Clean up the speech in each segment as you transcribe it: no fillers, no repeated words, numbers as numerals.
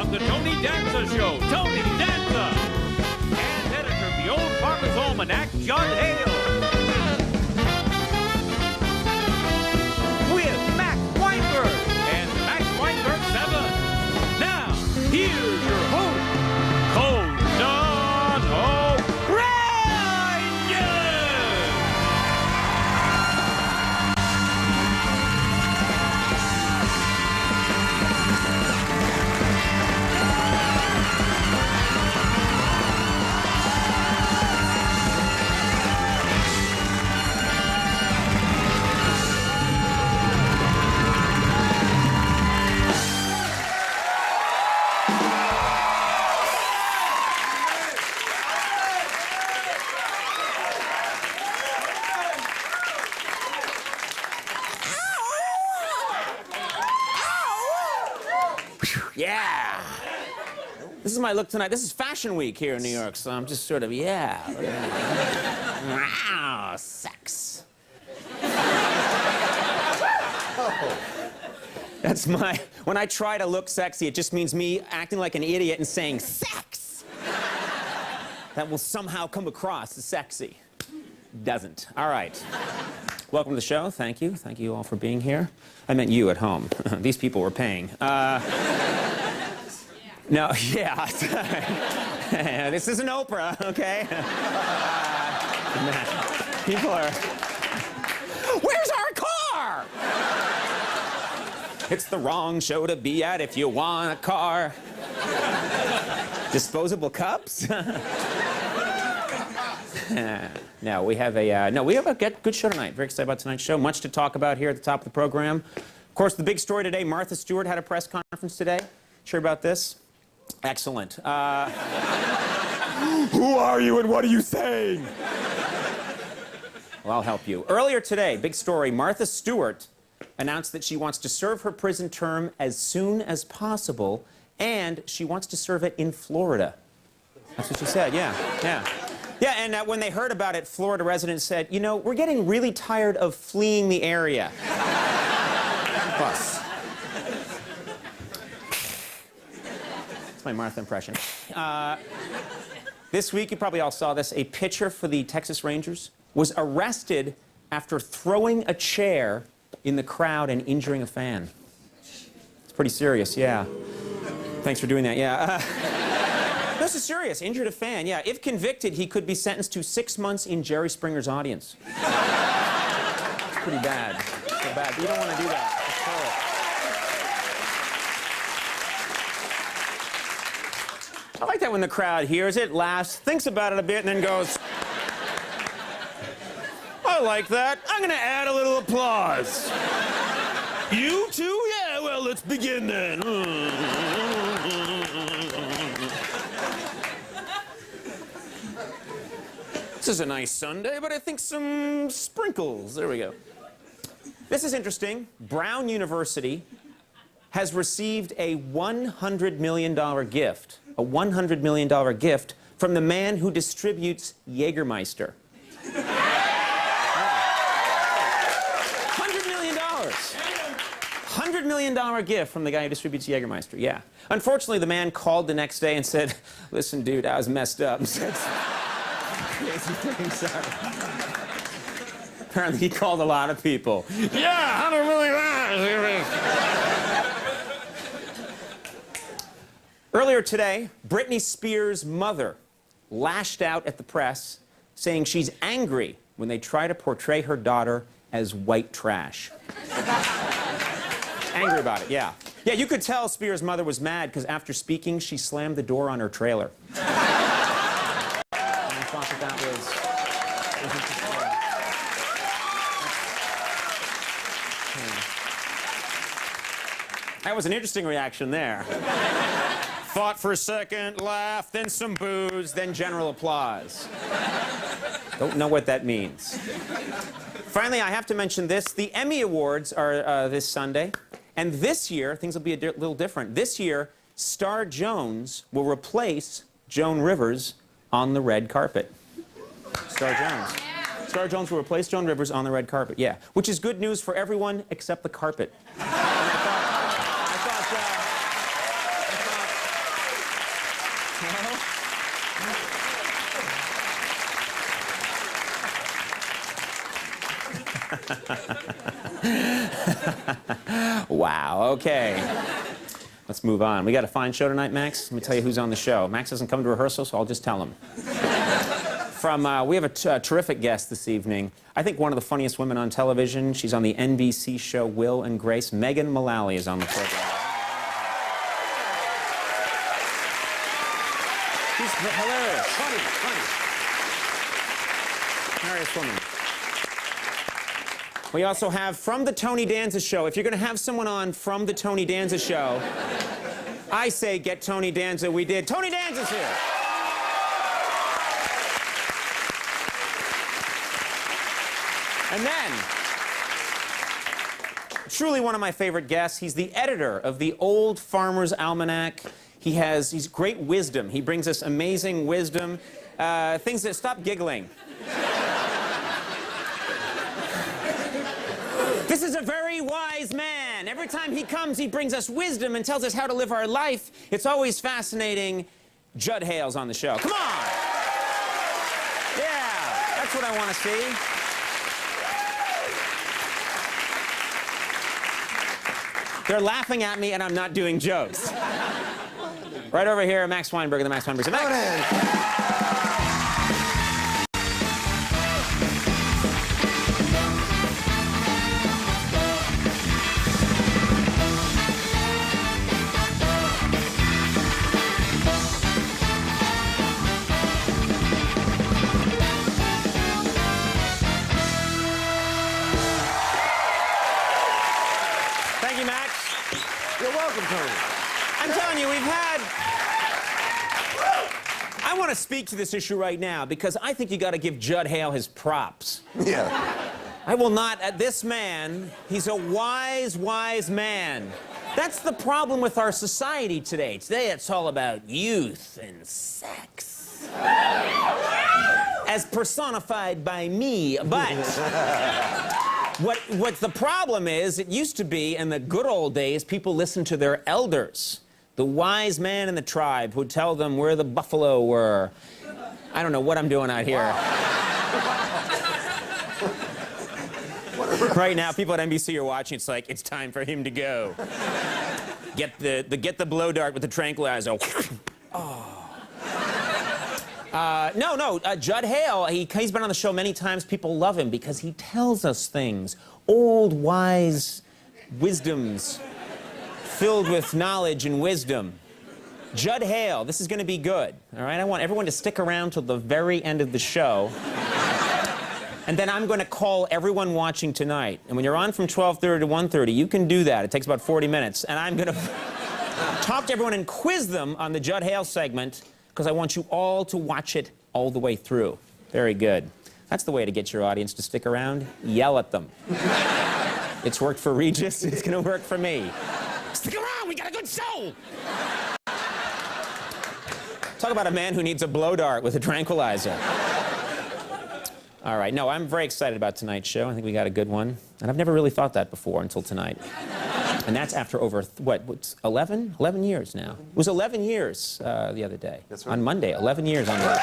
from the Tony Danza Show, Tony Danza. And editor of the Old Farmer's Almanac, John Hale. With Max Weinberg and Max Weinberg 7. Now, here's your host, Conan O'Brien. Yeah. This is my look tonight. This is Fashion Week here in New York, so I'm just sort of, yeah. Wow, sex. That's my, when I try to look sexy, it just means me acting like an idiot and saying sex. That will somehow come across as sexy. Doesn't. All right. Welcome to the show. Thank you. Thank you all for being here. I meant you at home. These people were paying. No, yeah. This isn't Oprah, okay? People are... Where's our car? It's the wrong show to be at if you want a car. Disposable cups? No, we have a good show tonight. Very excited about tonight's show. Much to talk about here at the top of the program. Of course, the big story today, Martha Stewart had a press conference today. Sure about this? Excellent. Who are you and what are you saying? Well, I'll help you. Earlier today, big story, Martha Stewart announced that she wants to serve her prison term as soon as possible, and she wants to serve it in Florida. That's what she said, yeah. Yeah, and when they heard about it, Florida residents said, you know, we're getting really tired of fleeing the area. Plus. That's my Martha impression. This week, you probably all saw this, a pitcher for the Texas Rangers was arrested after throwing a chair in the crowd and injuring a fan. It's pretty serious, yeah. Thanks for doing that, yeah. This is serious. Injured a fan, yeah. If convicted, he could be sentenced to 6 months in Jerry Springer's audience. It's pretty bad. So bad. You don't want to do that. I like that when the crowd hears it, laughs, thinks about it a bit, and then goes, I like that. I'm going to add a little applause. You too? Yeah, well, let's begin then. This is a nice Sunday, but I think some sprinkles. There we go. This is interesting. Brown University has received a $100 million gift. A $100 million gift from the man who distributes Jägermeister. $100 million. $100 million gift from the guy who distributes Jägermeister, yeah. Unfortunately, the man called the next day and said, listen, dude, I was messed up. Sorry. Apparently, he called a lot of people. Yeah, $100 million. Earlier today, Britney Spears' mother lashed out at the press, saying she's angry when they try to portray her daughter as white trash. Angry about it, yeah. Yeah, you could tell Spears' mother was mad because after speaking, she slammed the door on her trailer. That was an interesting reaction there. Thought for a second, laugh, then some boos, then general applause. Don't know what that means. Finally, I have to mention this. The Emmy Awards are this Sunday. And this year, things will be a little different. This year, Star Jones will replace Joan Rivers on the red carpet. Star Jones. Star Jones will replace Joan Rivers on the red carpet, yeah. Which is good news for everyone except the carpet. Wow, okay. Let's move on. We got a fine show tonight, Max. Let me tell you who's on the show. Max doesn't come to rehearsal, so I'll just tell him. We have a terrific guest this evening. I think one of the funniest women on television. She's on the NBC show Will and Grace. Megan Mullally is on the program. She's hilarious. Funny. Hilarious woman. We also have from the Tony Danza Show. If you're going to have someone on from the Tony Danza Show, I say get Tony Danza. We did. Tony Danza's here. And then, truly one of my favorite guests, he's the editor of the Old Farmer's Almanac. He's great wisdom. He brings us amazing wisdom. Things that stop giggling. This is a very wise man. Every time he comes, he brings us wisdom and tells us how to live our life. It's always fascinating. Judd Hale's on the show. Come on. Yeah, that's what I want to see. They're laughing at me, and I'm not doing jokes. Right over here, Max Weinberg of the Max Weinberg. Max. Thank you, Max. You're welcome, Tony. I'm telling you, I want to speak to this issue right now because I think you got to give Judd Hale his props. Yeah. I will not. This man, he's a wise, wise man. That's the problem with our society today. Today, it's all about youth and sex. As personified by me, but what the problem is, it used to be in the good old days, people listened to their elders. The wise man in the tribe who'd tell them where the buffalo were. I don't know what I'm doing out here. Right now, people at NBC are watching. It's like, it's time for him to go. Get the blow dart with the tranquilizer. Oh. Judd Hale, he's been on the show many times. People love him because he tells us things. Old, wise wisdoms filled with knowledge and wisdom. Judd Hale, this is going to be good, all right? I want everyone to stick around till the very end of the show. And then I'm going to call everyone watching tonight. And when you're on from 12:30 to 1:30, you can do that. It takes about 40 minutes. And I'm going to talk to everyone and quiz them on the Judd Hale segment because I want you all to watch it all the way through. Very good. That's the way to get your audience to stick around. Yell at them. It's worked for Regis. It's going to work for me. Stick around. We got a good show. Talk about a man who needs a blow dart with a tranquilizer. All right. No, I'm very excited about tonight's show. I think we got a good one. And I've never really thought that before until tonight. And that's after over, what's 11? 11 years now. It was 11 years the other day. That's right. On Monday, 11 years on Monday.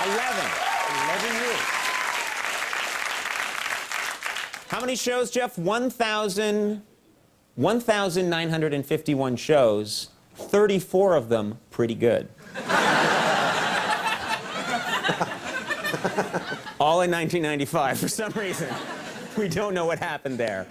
11 years. How many shows, Jeff? 1,951 shows. 34 of them pretty good. All in 1995 for some reason. We don't know what happened there.